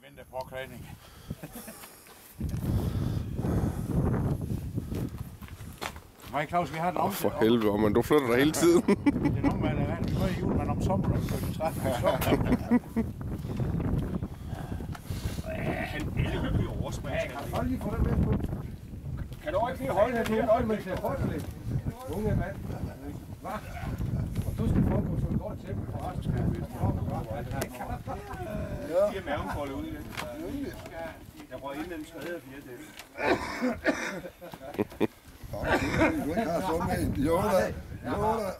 mindre påklædning. Nej, Claus, vi har den om. For helvede, men du flytter dig hele tiden. Det er normalt, at vi går i jul, men om sommeren, så er vi træt af sommeren. Han bliver overspringer. Kan du lige få det med på? Kan du ikke lige holde det her? Hold med til højt. Unge mand. Hvad? Og du skal få på sådan et godt tæppe for resten af det. Fire mavenfolde ud i det. Jeg røg ind mellem 3. og 4. Du ikke har så med en. Jo da. Jo da.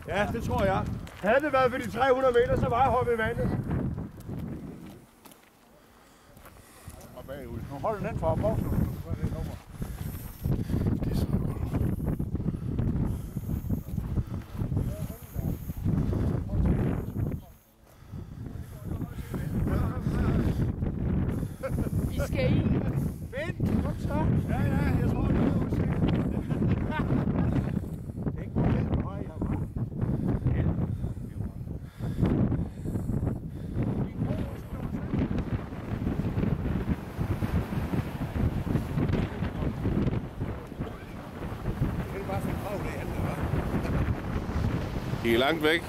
Ja, det tror jeg. Havde det været ved de 300 meter, så var jeg hoppet i vandet. Og bagud. Nu holder den for boksen. Det er så godt. Vi skal i. Fint, kom så. Ja, jeg tror, det er udsigt. Det er ikke godt, det er høj, jeg har. I er langt væk.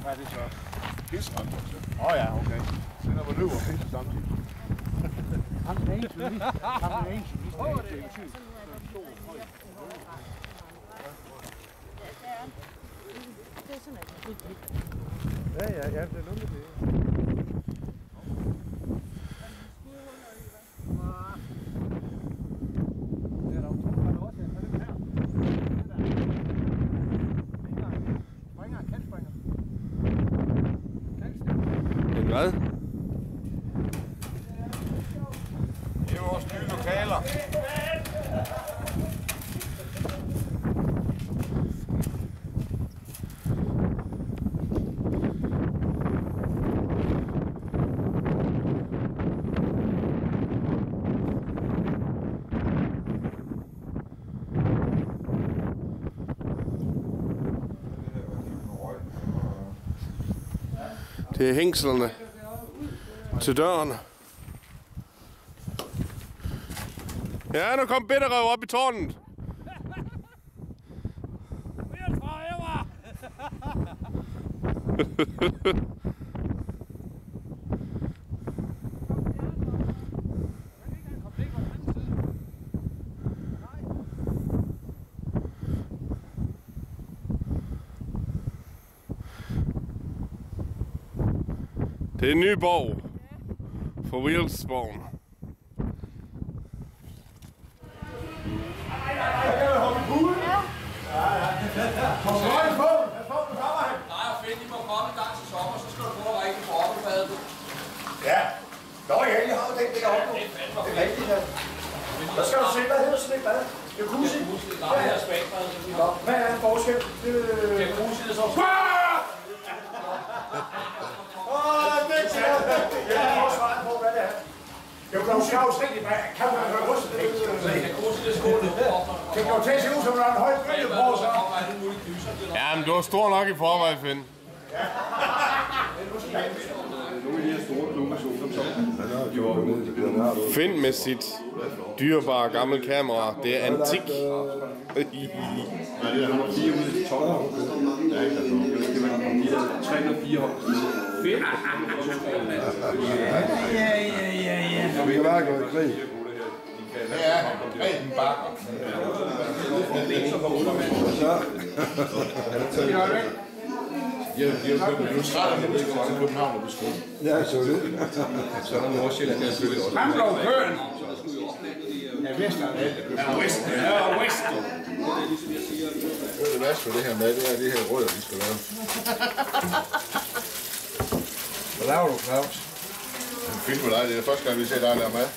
Hvad er det så? Pisrand. Ja, okay. Så når man løber og pisser samtidig. Han er en til lige. Han er en til lige. Det er sådan et. Ja, det er noget med det. En hvad? Det er vores nye lokaler. Det er hængslerne til døren. Ja, nu kom Bitterrøv op i tårnet. Det er Nyborg for Wheelsborg. Ja. Nå ja, jeg har jo den deroppe. Det er rigtigt, ja. Hvad skal du se? Hvad hedder sådan et bad? Jacuzzi? Nå, hvad er en forskel? Jacuzzi er så... Jeg har også svaret på, hvad det er. Jeg kan jo se afstændigt, hvad kan man høre rustet? Det kan jo til at se ud, som der er en høj bølge på, så... Ja, men du var stor nok i forvejen, Finn. Finn med sit dyrebare gamle kamera. Det er antik. Nej, det er nummer 4 ud af 12. Ja, det er 304 hold. Fedt. Ja. Vi kan bare gå i krig. Ja, Reden Bakker. Jeg er jo træt af det, så mange København er beskudt. Ja, så det. Så er der Nordsjælland, der er selvfølgelig også. Han lå køen! Ja, Vestland. Ja, Vestland. Ja, Vestland. Det er værste ved det her mad, det er de her rødder, vi skal lave. Hvad laver du, Claus? En film med dig, det er første gang, vi ser dig lave mad.